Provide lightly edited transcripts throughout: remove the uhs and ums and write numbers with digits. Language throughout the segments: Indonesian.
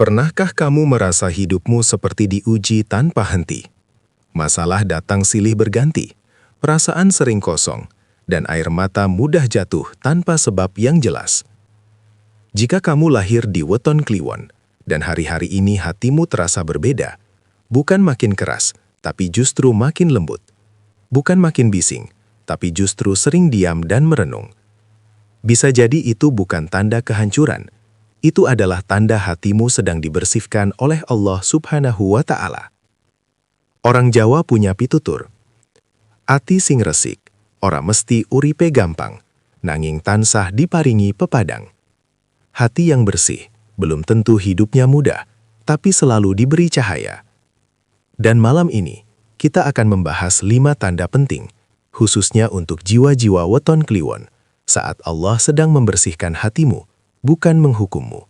Pernahkah kamu merasa hidupmu seperti diuji tanpa henti? Masalah datang silih berganti, perasaan sering kosong, dan air mata mudah jatuh tanpa sebab yang jelas. Jika kamu lahir di weton Kliwon, dan hari-hari ini hatimu terasa berbeda, bukan makin keras, tapi justru makin lembut. Bukan makin bising, tapi justru sering diam dan merenung. Bisa jadi itu bukan tanda kehancuran. Itu adalah tanda hatimu sedang dibersihkan oleh Allah Subhanahu wa Ta'ala. Orang Jawa punya pitutur, ati sing resik, ora mesti uripe gampang, nanging tansah diparingi pepadang. Hati yang bersih belum tentu hidupnya mudah, tapi selalu diberi cahaya. Dan malam ini, kita akan membahas 5 tanda penting, khususnya untuk jiwa-jiwa weton Kliwon, saat Allah sedang membersihkan hatimu, bukan menghukummu.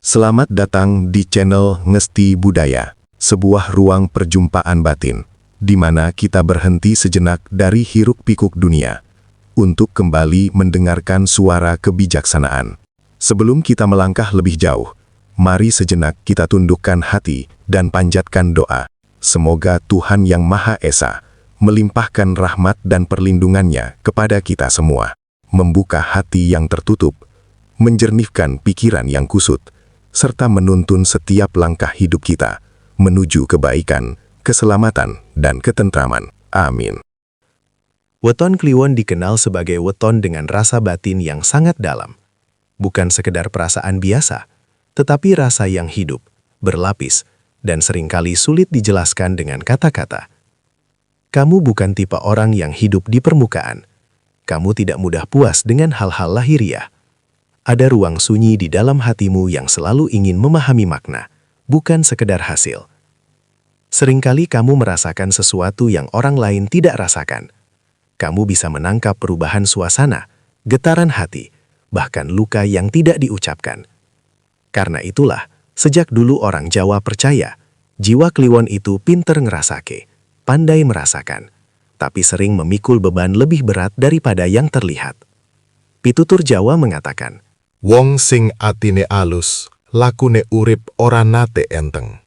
Selamat datang di channel Ngesti Budaya, sebuah ruang perjumpaan batin, di mana kita berhenti sejenak dari hiruk-pikuk dunia, untuk kembali mendengarkan suara kebijaksanaan. Sebelum kita melangkah lebih jauh, mari sejenak kita tundukkan hati dan panjatkan doa. Semoga Tuhan Yang Maha Esa melimpahkan rahmat dan perlindungannya kepada kita semua, membuka hati yang tertutup, menjernihkan pikiran yang kusut, serta menuntun setiap langkah hidup kita menuju kebaikan, keselamatan, dan ketentraman. Amin. Weton Kliwon dikenal sebagai weton dengan rasa batin yang sangat dalam. Bukan sekedar perasaan biasa, tetapi rasa yang hidup, berlapis, dan seringkali sulit dijelaskan dengan kata-kata. Kamu bukan tipe orang yang hidup di permukaan. Kamu tidak mudah puas dengan hal-hal lahiriah. Ada ruang sunyi di dalam hatimu yang selalu ingin memahami makna, bukan sekedar hasil. Seringkali kamu merasakan sesuatu yang orang lain tidak rasakan. Kamu bisa menangkap perubahan suasana, getaran hati, bahkan luka yang tidak diucapkan. Karena itulah, sejak dulu orang Jawa percaya, jiwa Kliwon itu pinter ngerasake, pandai merasakan, tapi sering memikul beban lebih berat daripada yang terlihat. Pitutur Jawa mengatakan, wong sing atine alus, lakune urip ora nate enteng.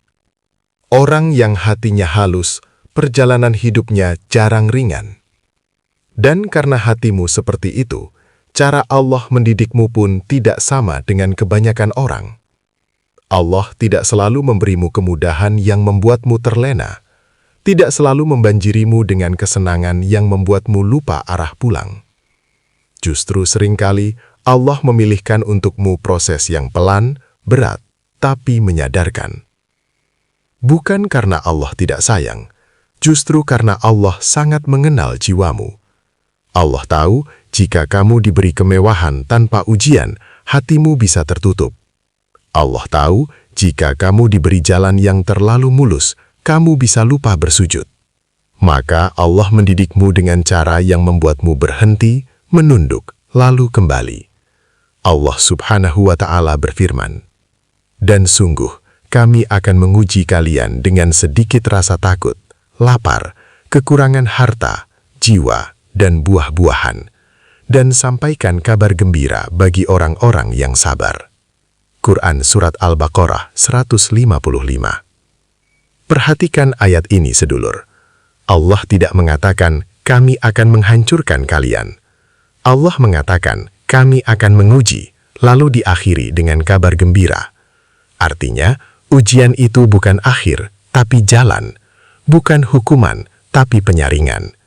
Orang yang hatinya halus, perjalanan hidupnya jarang ringan. Dan karena hatimu seperti itu, cara Allah mendidikmu pun tidak sama dengan kebanyakan orang. Allah tidak selalu memberimu kemudahan yang membuatmu terlena, tidak selalu membanjirimu dengan kesenangan yang membuatmu lupa arah pulang. Justru seringkali Allah memilihkan untukmu proses yang pelan, berat, tapi menyadarkan. Bukan karena Allah tidak sayang, justru karena Allah sangat mengenal jiwamu. Allah tahu jika kamu diberi kemewahan tanpa ujian, hatimu bisa tertutup. Allah tahu jika kamu diberi jalan yang terlalu mulus, kamu bisa lupa bersujud. Maka Allah mendidikmu dengan cara yang membuatmu berhenti, menunduk, lalu kembali. Allah Subhanahu wa Ta'ala berfirman, dan sungguh kami akan menguji kalian dengan sedikit rasa takut, lapar, kekurangan harta, jiwa, dan buah-buahan, dan sampaikan kabar gembira bagi orang-orang yang sabar. Quran Surat Al-Baqarah 155. Perhatikan ayat ini sedulur. Allah tidak mengatakan, kami akan menghancurkan kalian. Allah mengatakan, kami akan menguji, lalu diakhiri dengan kabar gembira. Artinya, ujian itu bukan akhir, tapi jalan. Bukan hukuman, tapi penyaringan.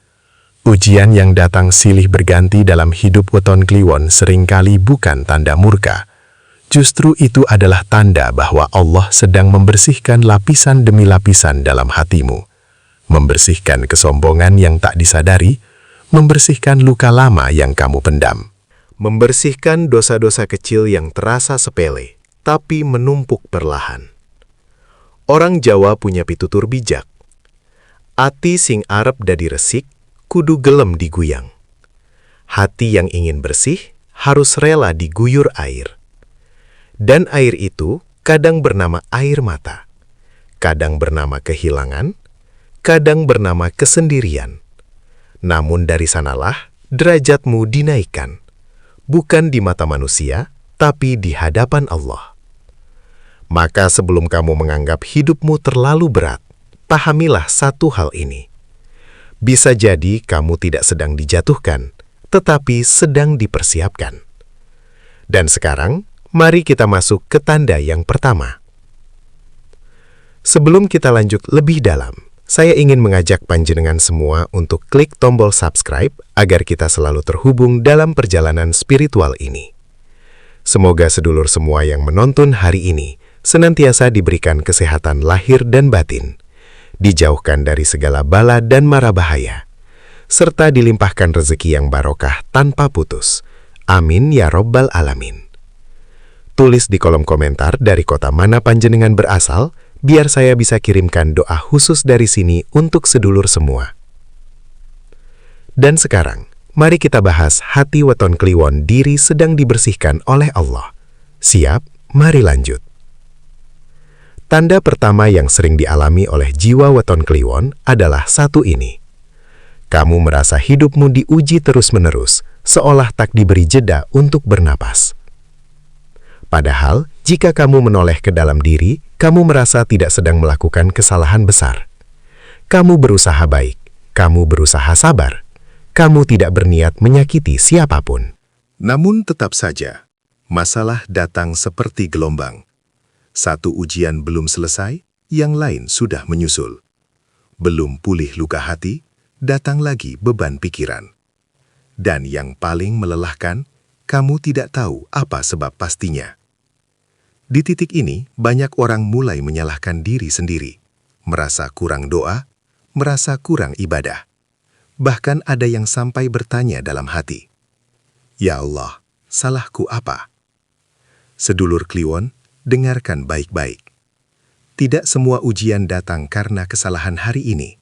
Ujian yang datang silih berganti dalam hidup weton Kliwon seringkali bukan tanda murka. Justru itu adalah tanda bahwa Allah sedang membersihkan lapisan demi lapisan dalam hatimu. Membersihkan kesombongan yang tak disadari, membersihkan luka lama yang kamu pendam. membersihkan dosa-dosa kecil yang terasa sepele, tapi menumpuk perlahan. Orang Jawa punya pitutur bijak. Ati sing arep dadi resik, kudu gelem diguyang. Hati yang ingin bersih harus rela diguyur air. Dan air itu kadang bernama air mata, kadang bernama kehilangan, kadang bernama kesendirian. Namun dari sanalah derajatmu dinaikkan, bukan di mata manusia, tapi di hadapan Allah. Maka sebelum kamu menganggap hidupmu terlalu berat, pahamilah satu hal ini. Bisa jadi kamu tidak sedang dijatuhkan, tetapi sedang dipersiapkan. Dan sekarang, mari kita masuk ke tanda yang pertama. Sebelum kita lanjut lebih dalam, saya ingin mengajak panjenengan semua untuk klik tombol subscribe agar kita selalu terhubung dalam perjalanan spiritual ini. Semoga sedulur semua yang menonton hari ini senantiasa diberikan kesehatan lahir dan batin, dijauhkan dari segala bala dan mara bahaya, serta dilimpahkan rezeki yang barokah tanpa putus. Amin ya Robbal Alamin. Tulis di kolom komentar dari kota mana panjenengan berasal, biar saya bisa kirimkan doa khusus dari sini untuk sedulur semua. Dan sekarang, mari kita bahas hati weton kliwon diri sedang dibersihkan oleh Allah. Siap? Mari lanjut. Tanda pertama yang sering dialami oleh jiwa weton kliwon adalah satu ini. Kamu merasa hidupmu diuji terus-menerus, seolah tak diberi jeda untuk bernapas. Padahal, jika kamu menoleh ke dalam diri, kamu merasa tidak sedang melakukan kesalahan besar. Kamu berusaha baik, kamu berusaha sabar, kamu tidak berniat menyakiti siapapun. Namun tetap saja, masalah datang seperti gelombang. Satu ujian belum selesai, yang lain sudah menyusul. Belum pulih luka hati, datang lagi beban pikiran. Dan yang paling melelahkan, kamu tidak tahu apa sebab pastinya. Di titik ini, banyak orang mulai menyalahkan diri sendiri, merasa kurang doa, merasa kurang ibadah. Bahkan ada yang sampai bertanya dalam hati, "Ya Allah, salahku apa?" Sedulur kliwon, dengarkan baik-baik. Tidak semua ujian datang karena kesalahan hari ini.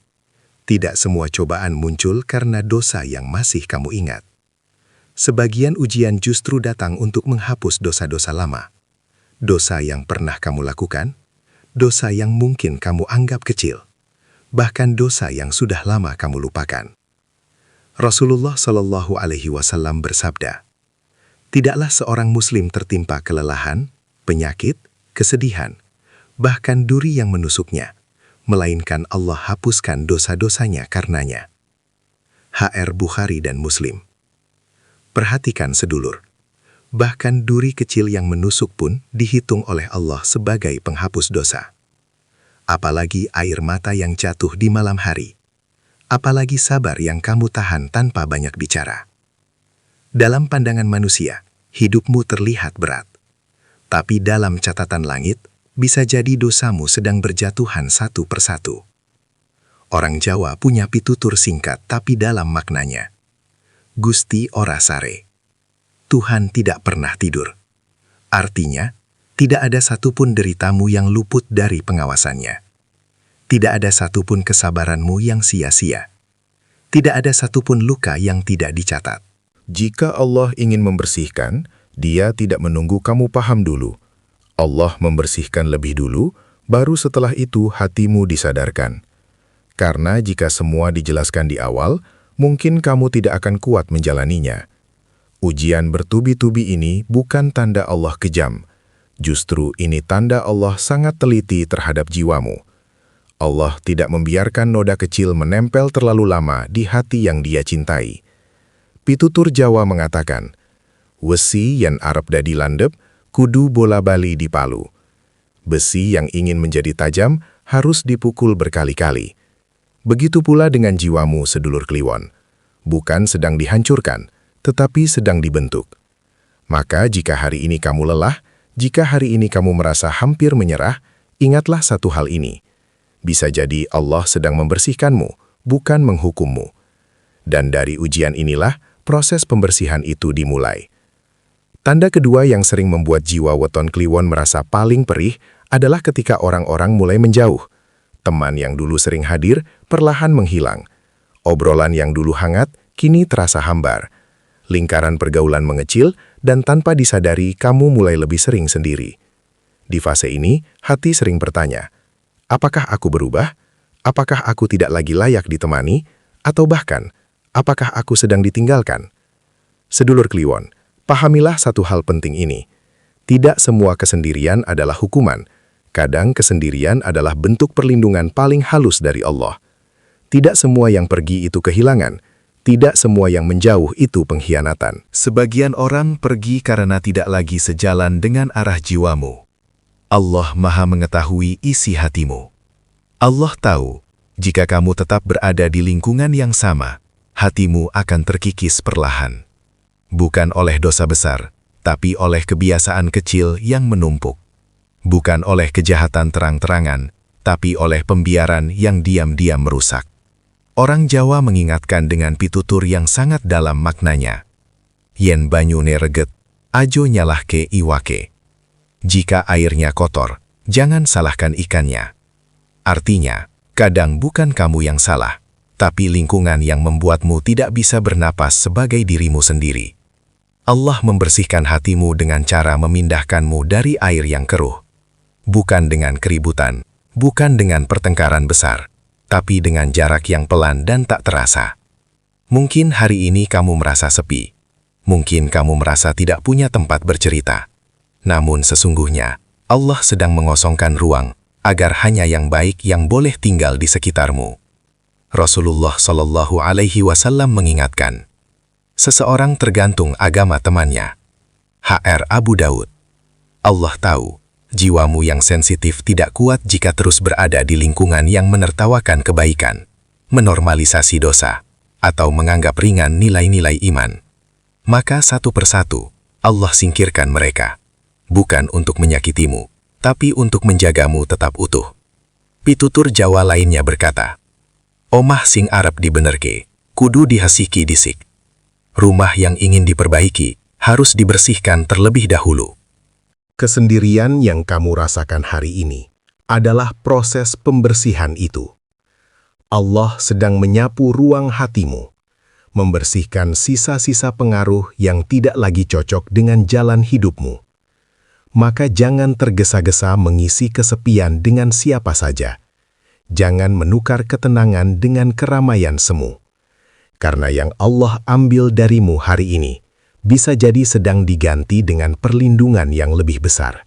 Tidak semua cobaan muncul karena dosa yang masih kamu ingat. Sebagian ujian justru datang untuk menghapus dosa-dosa lama. Dosa yang pernah kamu lakukan, dosa yang mungkin kamu anggap kecil, bahkan dosa yang sudah lama kamu lupakan. Rasulullah Shallallahu Alaihi Wasallam bersabda, "Tidaklah seorang muslim tertimpa kelelahan, penyakit, kesedihan, bahkan duri yang menusuknya, melainkan Allah hapuskan dosa-dosanya karenanya." HR Bukhari dan Muslim. Perhatikan sedulur, bahkan duri kecil yang menusuk pun dihitung oleh Allah sebagai penghapus dosa. Apalagi air mata yang jatuh di malam hari. Apalagi sabar yang kamu tahan tanpa banyak bicara. Dalam pandangan manusia, hidupmu terlihat berat. Tapi dalam catatan langit, bisa jadi dosamu sedang berjatuhan satu persatu. Orang Jawa punya pitutur singkat tapi dalam maknanya. Gusti ora sare. Tuhan tidak pernah tidur. Artinya, tidak ada satupun deritamu yang luput dari pengawasannya. Tidak ada satupun kesabaranmu yang sia-sia. Tidak ada satupun luka yang tidak dicatat. Jika Allah ingin membersihkan, Dia tidak menunggu kamu paham dulu. Allah membersihkan lebih dulu, baru setelah itu hatimu disadarkan. Karena jika semua dijelaskan di awal, mungkin kamu tidak akan kuat menjalaninya. Ujian bertubi-tubi ini bukan tanda Allah kejam. Justru ini tanda Allah sangat teliti terhadap jiwamu. Allah tidak membiarkan noda kecil menempel terlalu lama di hati yang Dia cintai. Pitutur Jawa mengatakan, "Wesi yen arep dadi landep, kudu bola-bali dipalu." Besi yang ingin menjadi tajam harus dipukul berkali-kali. Begitu pula dengan jiwamu, sedulur kliwon. Bukan sedang dihancurkan, tetapi sedang dibentuk. Maka jika hari ini kamu lelah, jika hari ini kamu merasa hampir menyerah, ingatlah satu hal ini. Bisa jadi Allah sedang membersihkanmu, bukan menghukummu. Dan dari ujian inilah proses pembersihan itu dimulai. Tanda kedua yang sering membuat jiwa weton kliwon merasa paling perih adalah ketika orang-orang mulai menjauh. Teman yang dulu sering hadir perlahan menghilang. Obrolan yang dulu hangat kini terasa hambar. Lingkaran pergaulan mengecil dan tanpa disadari kamu mulai lebih sering sendiri. Di fase ini, hati sering bertanya, apakah aku berubah? Apakah aku tidak lagi layak ditemani? Atau bahkan, apakah aku sedang ditinggalkan? Sedulur kliwon, pahamilah satu hal penting ini. Tidak semua kesendirian adalah hukuman, Kadang kesendirian adalah bentuk perlindungan paling halus dari Allah. Tidak semua yang pergi itu kehilangan. Tidak semua yang menjauh itu pengkhianatan. Sebagian orang pergi karena tidak lagi sejalan dengan arah jiwamu. Allah Maha mengetahui isi hatimu. Allah tahu, jika kamu tetap berada di lingkungan yang sama, hatimu akan terkikis perlahan. Bukan oleh dosa besar, tapi oleh kebiasaan kecil yang menumpuk. Bukan oleh kejahatan terang-terangan, tapi oleh pembiaran yang diam-diam merusak. Orang Jawa mengingatkan dengan pitutur yang sangat dalam maknanya. Yen banyune reget, ajo nyalahke iwake. Jika airnya kotor, jangan salahkan ikannya. Artinya, kadang bukan kamu yang salah, tapi lingkungan yang membuatmu tidak bisa bernapas sebagai dirimu sendiri. Allah membersihkan hatimu dengan cara memindahkanmu dari air yang keruh. Bukan dengan keributan, bukan dengan pertengkaran besar, tapi dengan jarak yang pelan dan tak terasa. Mungkin hari ini kamu merasa sepi. Mungkin kamu merasa tidak punya tempat bercerita. Namun sesungguhnya, Allah sedang mengosongkan ruang agar hanya yang baik yang boleh tinggal di sekitarmu. Rasulullah Shallallahu Alaihi Wasallam mengingatkan, seseorang tergantung agama temannya. HR Abu Daud. Allah tahu, jiwamu yang sensitif tidak kuat jika terus berada di lingkungan yang menertawakan kebaikan, menormalisasi dosa, atau menganggap ringan nilai-nilai iman. Maka satu persatu, Allah singkirkan mereka. Bukan untuk menyakitimu, tapi untuk menjagamu tetap utuh. Pitutur Jawa lainnya berkata, omah sing arep dibenerke, kudu dihasiki disik. Rumah yang ingin diperbaiki, harus dibersihkan terlebih dahulu. Kesendirian yang kamu rasakan hari ini adalah proses pembersihan itu. Allah sedang menyapu ruang hatimu, membersihkan sisa-sisa pengaruh yang tidak lagi cocok dengan jalan hidupmu. Maka jangan tergesa-gesa mengisi kesepian dengan siapa saja. Jangan menukar ketenangan dengan keramaian semu. Karena yang Allah ambil darimu hari ini, bisa jadi sedang diganti dengan perlindungan yang lebih besar.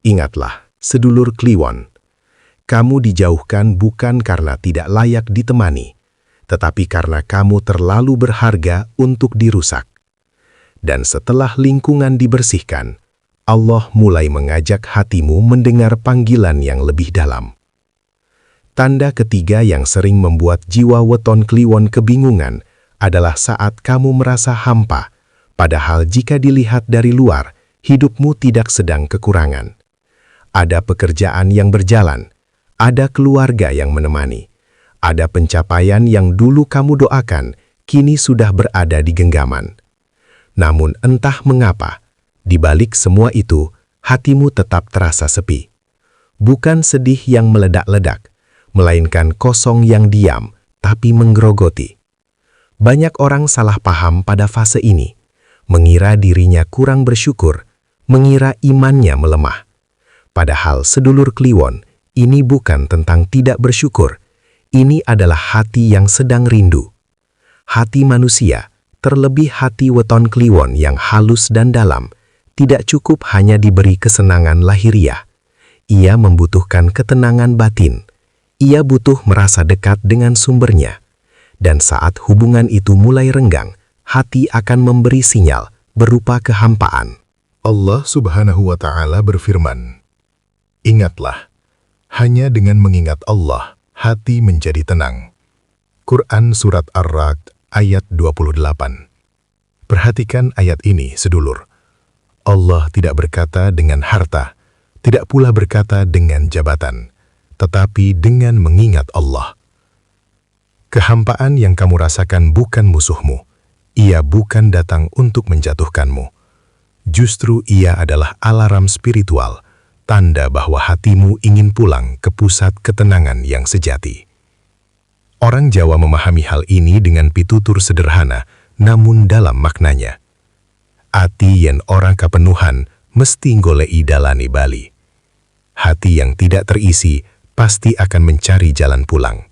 Ingatlah, sedulur Kliwon, kamu dijauhkan bukan karena tidak layak ditemani, tetapi karena kamu terlalu berharga untuk dirusak. Dan setelah lingkungan dibersihkan, Allah mulai mengajak hatimu mendengar panggilan yang lebih dalam. Tanda ketiga yang sering membuat jiwa weton Kliwon kebingungan adalah saat kamu merasa hampa, padahal jika dilihat dari luar, hidupmu tidak sedang kekurangan. Ada pekerjaan yang berjalan, ada keluarga yang menemani, ada pencapaian yang dulu kamu doakan, kini sudah berada di genggaman. Namun entah mengapa, di balik semua itu, hatimu tetap terasa sepi. Bukan sedih yang meledak-ledak, melainkan kosong yang diam, tapi menggerogoti. Banyak orang salah paham pada fase ini, mengira dirinya kurang bersyukur, mengira imannya melemah. Padahal sedulur Kliwon, ini bukan tentang tidak bersyukur, ini adalah hati yang sedang rindu. Hati manusia, terlebih hati weton Kliwon yang halus dan dalam, tidak cukup hanya diberi kesenangan lahiriah. Ia membutuhkan ketenangan batin. Ia butuh merasa dekat dengan sumbernya. Dan saat hubungan itu mulai renggang, hati akan memberi sinyal berupa kehampaan. Allah Subhanahu wa Ta'ala berfirman, ingatlah, hanya dengan mengingat Allah, hati menjadi tenang. Quran Surat Ar-Ra'd ayat 28. Perhatikan ayat ini, sedulur. Allah tidak berkata dengan harta, tidak pula berkata dengan jabatan, tetapi dengan mengingat Allah. Kehampaan yang kamu rasakan bukan musuhmu. Ia bukan datang untuk menjatuhkanmu. Justru ia adalah alarm spiritual, tanda bahwa hatimu ingin pulang ke pusat ketenangan yang sejati. Orang Jawa memahami hal ini dengan pitutur sederhana, namun dalam maknanya. Ati yen ora kapenuhan, mesti golei dalane bali. Hati yang tidak terisi, pasti akan mencari jalan pulang.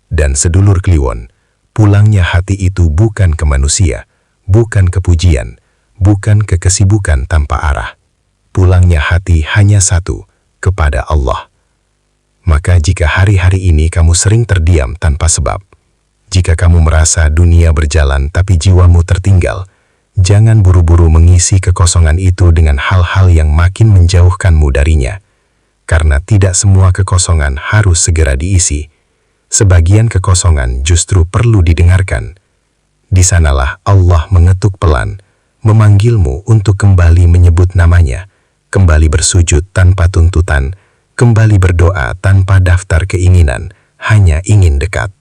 Dan sedulur Kliwon, pulangnya hati itu bukan ke manusia, bukan ke pujian, bukan ke kesibukan tanpa arah. Pulangnya hati hanya satu, kepada Allah. Maka jika hari-hari ini kamu sering terdiam tanpa sebab, jika kamu merasa dunia berjalan tapi jiwamu tertinggal, jangan buru-buru mengisi kekosongan itu dengan hal-hal yang makin menjauhkanmu darinya. Karena tidak semua kekosongan harus segera diisi. Sebagian kekosongan justru perlu didengarkan. Di sanalah Allah mengetuk pelan, memanggilmu untuk kembali menyebut namanya, kembali bersujud tanpa tuntutan, kembali berdoa tanpa daftar keinginan, hanya ingin dekat.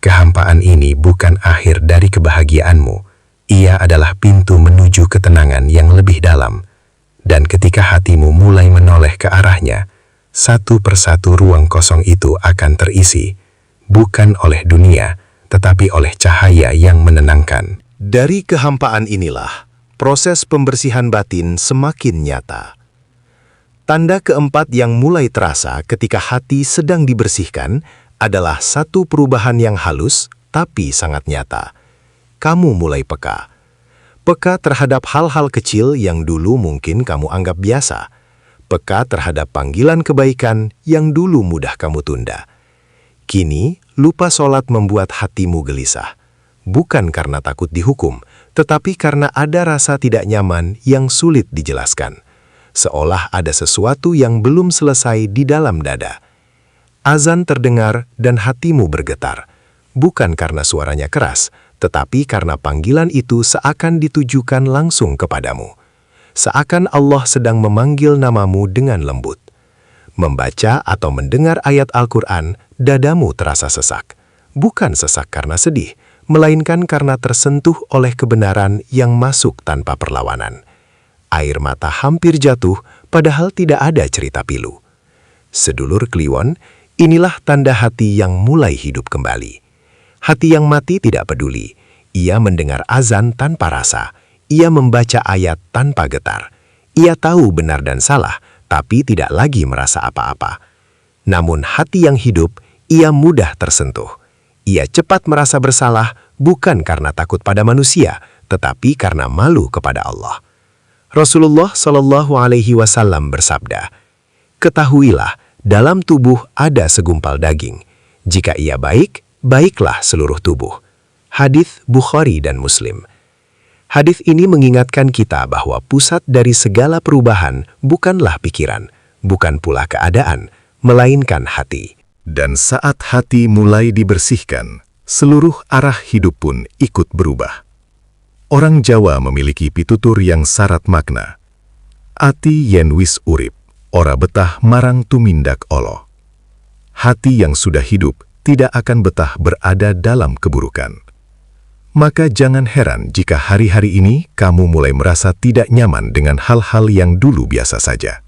Kehampaan ini bukan akhir dari kebahagiaanmu. Ia adalah pintu menuju ketenangan yang lebih dalam. Dan ketika hatimu mulai menoleh ke arahnya, satu persatu ruang kosong itu akan terisi, bukan oleh dunia, tetapi oleh cahaya yang menenangkan. Dari kehampaan inilah, proses pembersihan batin semakin nyata. Tanda keempat yang mulai terasa ketika hati sedang dibersihkan adalah satu perubahan yang halus tapi sangat nyata. Kamu mulai peka. Peka terhadap hal-hal kecil yang dulu mungkin kamu anggap biasa. Peka terhadap panggilan kebaikan yang dulu mudah kamu tunda. Kini, lupa sholat membuat hatimu gelisah. Bukan karena takut dihukum, tetapi karena ada rasa tidak nyaman yang sulit dijelaskan. Seolah ada sesuatu yang belum selesai di dalam dada. Azan terdengar dan hatimu bergetar. Bukan karena suaranya keras, tetapi karena panggilan itu seakan ditujukan langsung kepadamu. Seakan Allah sedang memanggil namamu dengan lembut. Membaca atau mendengar ayat Al-Quran, dadamu terasa sesak. Bukan sesak karena sedih, melainkan karena tersentuh oleh kebenaran yang masuk tanpa perlawanan. Air mata hampir jatuh, padahal tidak ada cerita pilu. Sedulur Kliwon, inilah tanda hati yang mulai hidup kembali. Hati yang mati tidak peduli. Ia mendengar azan tanpa rasa. Ia membaca ayat tanpa getar. Ia tahu benar dan salah, tapi tidak lagi merasa apa-apa. Namun hati yang hidup, ia mudah tersentuh. Ia cepat merasa bersalah, bukan karena takut pada manusia, tetapi karena malu kepada Allah. Rasulullah Shallallahu Alaihi Wasallam bersabda, "Ketahuilah, dalam tubuh ada segumpal daging. Jika ia baik, baiklah seluruh tubuh." Hadits Bukhari dan Muslim. Hadits ini mengingatkan kita bahwa pusat dari segala perubahan bukanlah pikiran, bukan pula keadaan, melainkan hati. Dan saat hati mulai dibersihkan, seluruh arah hidup pun ikut berubah. Orang Jawa memiliki pitutur yang syarat makna. Ati yen wis urip, ora betah marang tumindak olo. Hati yang sudah hidup tidak akan betah berada dalam keburukan. Maka jangan heran jika hari-hari ini kamu mulai merasa tidak nyaman dengan hal-hal yang dulu biasa saja.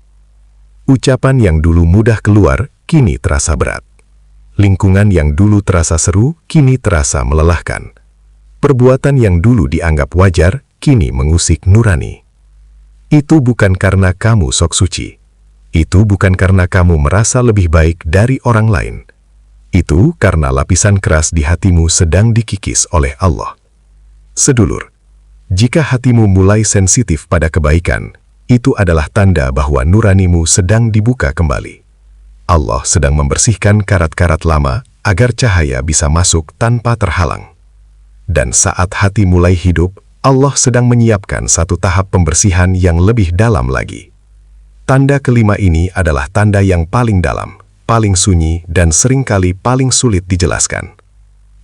Ucapan yang dulu mudah keluar, kini terasa berat. Lingkungan yang dulu terasa seru, kini terasa melelahkan. Perbuatan yang dulu dianggap wajar, kini mengusik nurani. Itu bukan karena kamu sok suci. Itu bukan karena kamu merasa lebih baik dari orang lain. Itu karena lapisan keras di hatimu sedang dikikis oleh Allah. Sedulur, jika hatimu mulai sensitif pada kebaikan, itu adalah tanda bahwa nuranimu sedang dibuka kembali. Allah sedang membersihkan karat-karat lama agar cahaya bisa masuk tanpa terhalang. Dan saat hati mulai hidup, Allah sedang menyiapkan satu tahap pembersihan yang lebih dalam lagi. Tanda kelima ini adalah tanda yang paling dalam, paling sunyi, dan seringkali paling sulit dijelaskan.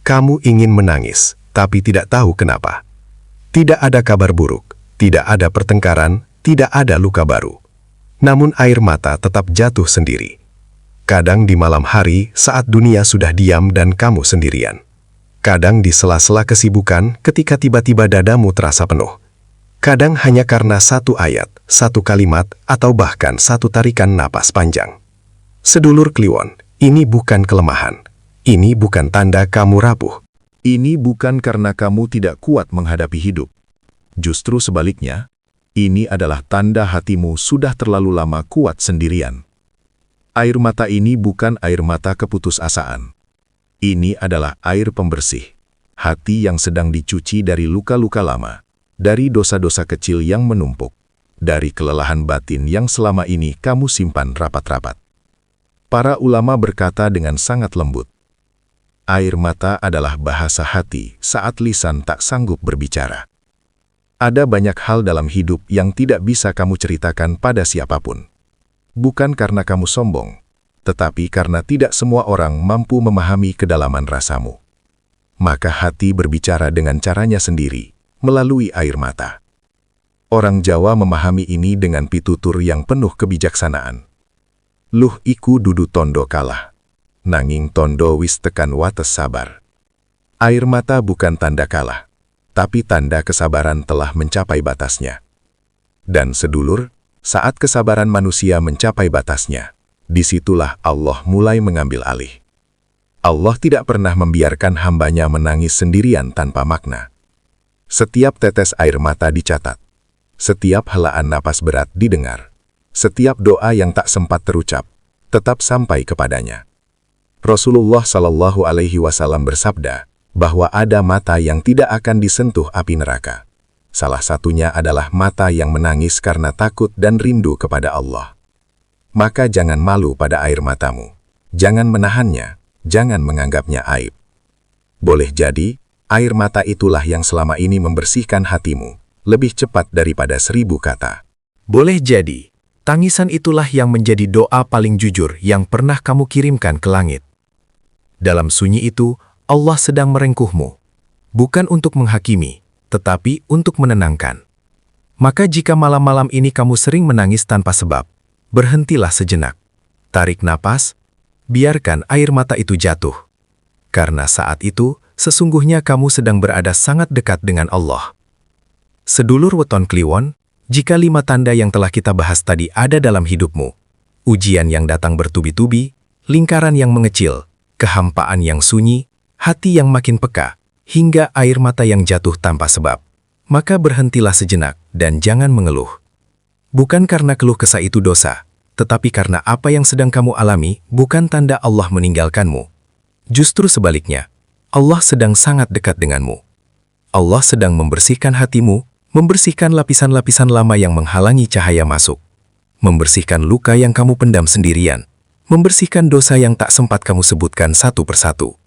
Kamu ingin menangis, tapi tidak tahu kenapa. Tidak ada kabar buruk, tidak ada pertengkaran, tidak ada luka baru. Namun air mata tetap jatuh sendiri. Kadang di malam hari saat dunia sudah diam dan kamu sendirian. Kadang di sela-sela kesibukan ketika tiba-tiba dadamu terasa penuh. Kadang hanya karena satu ayat, satu kalimat, atau bahkan satu tarikan napas panjang. Sedulur Kliwon, ini bukan kelemahan. Ini bukan tanda kamu rapuh. Ini bukan karena kamu tidak kuat menghadapi hidup. Justru sebaliknya, ini adalah tanda hatimu sudah terlalu lama kuat sendirian. Air mata ini bukan air mata keputusasaan. Ini adalah air pembersih. Hati yang sedang dicuci dari luka-luka lama, dari dosa-dosa kecil yang menumpuk. dari kelelahan batin yang selama ini kamu simpan rapat-rapat. Para ulama berkata dengan sangat lembut, air mata adalah bahasa hati saat lisan tak sanggup berbicara. Ada banyak hal dalam hidup yang tidak bisa kamu ceritakan pada siapapun. Bukan karena kamu sombong, tetapi karena tidak semua orang mampu memahami kedalaman rasamu. Maka hati berbicara dengan caranya sendiri, melalui air mata. Orang Jawa memahami ini dengan pitutur yang penuh kebijaksanaan. Luh iku dudu tondo kalah, nanging tondo wis tekan wates sabar. Air mata bukan tanda kalah, tapi tanda kesabaran telah mencapai batasnya. Dan sedulur, saat kesabaran manusia mencapai batasnya, disitulah Allah mulai mengambil alih. Allah tidak pernah membiarkan hambanya menangis sendirian tanpa makna. Setiap tetes air mata dicatat. Setiap helaan napas berat didengar. Setiap doa yang tak sempat terucap, tetap sampai kepadanya. Rasulullah Shallallahu Alaihi Wasallam bersabda bahwa ada mata yang tidak akan disentuh api neraka. Salah satunya adalah mata yang menangis karena takut dan rindu kepada Allah. Maka jangan malu pada air matamu. Jangan menahannya, jangan menganggapnya aib. Boleh jadi, air mata itulah yang selama ini membersihkan hatimu, lebih cepat daripada 1000 kata. Boleh jadi, tangisan itulah yang menjadi doa paling jujur yang pernah kamu kirimkan ke langit. Dalam sunyi itu, Allah sedang merengkuhmu, bukan untuk menghakimi, tetapi untuk menenangkan. Maka jika malam-malam ini kamu sering menangis tanpa sebab, berhentilah sejenak, tarik napas, biarkan air mata itu jatuh. Karena saat itu, sesungguhnya kamu sedang berada sangat dekat dengan Allah. Sedulur Weton Kliwon, jika 5 tanda yang telah kita bahas tadi ada dalam hidupmu, ujian yang datang bertubi-tubi, lingkaran yang mengecil, kehampaan yang sunyi, hati yang makin peka, hingga air mata yang jatuh tanpa sebab, maka berhentilah sejenak dan jangan mengeluh. Bukan karena keluh kesah itu dosa, tetapi karena apa yang sedang kamu alami bukan tanda Allah meninggalkanmu. Justru sebaliknya, Allah sedang sangat dekat denganmu. Allah sedang membersihkan hatimu, membersihkan lapisan-lapisan lama yang menghalangi cahaya masuk, membersihkan luka yang kamu pendam sendirian, membersihkan dosa yang tak sempat kamu sebutkan satu persatu.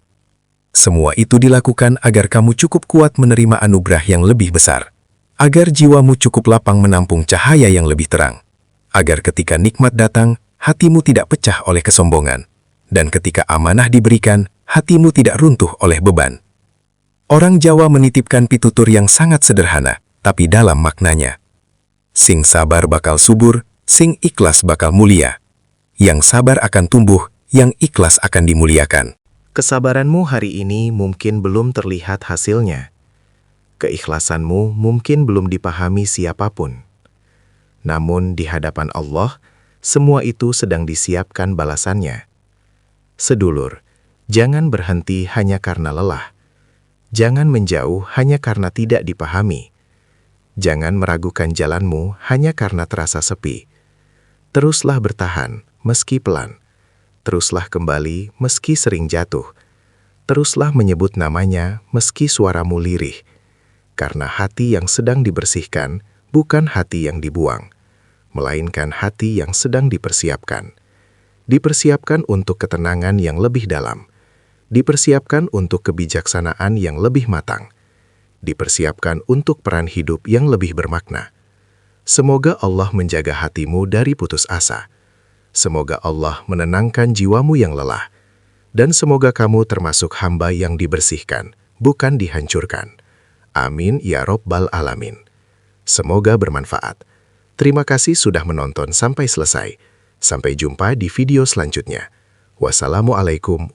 Semua itu dilakukan agar kamu cukup kuat menerima anugerah yang lebih besar, agar jiwamu cukup lapang menampung cahaya yang lebih terang, agar ketika nikmat datang, hatimu tidak pecah oleh kesombongan, dan ketika amanah diberikan, hatimu tidak runtuh oleh beban. Orang Jawa menitipkan pitutur yang sangat sederhana, tapi dalam maknanya. Sing sabar bakal subur, sing ikhlas bakal mulia. Yang sabar akan tumbuh, yang ikhlas akan dimuliakan. Kesabaranmu hari ini mungkin belum terlihat hasilnya. Keikhlasanmu mungkin belum dipahami siapapun. Namun di hadapan Allah, semua itu sedang disiapkan balasannya. Sedulur, jangan berhenti hanya karena lelah. Jangan menjauh hanya karena tidak dipahami. Jangan meragukan jalanmu hanya karena terasa sepi. Teruslah bertahan, meski pelan. Teruslah kembali, meski sering jatuh. Teruslah menyebut namanya, meski suaramu lirih. Karena hati yang sedang dibersihkan bukan hati yang dibuang, melainkan hati yang sedang dipersiapkan. Dipersiapkan untuk ketenangan yang lebih dalam. Dipersiapkan untuk kebijaksanaan yang lebih matang. Dipersiapkan untuk peran hidup yang lebih bermakna. Semoga Allah menjaga hatimu dari putus asa. Semoga Allah menenangkan jiwamu yang lelah. Dan semoga kamu termasuk hamba yang dibersihkan, bukan dihancurkan. Amin ya Rabbal Alamin. Semoga bermanfaat. Terima kasih sudah menonton sampai selesai. Sampai jumpa di video selanjutnya. Wassalamualaikum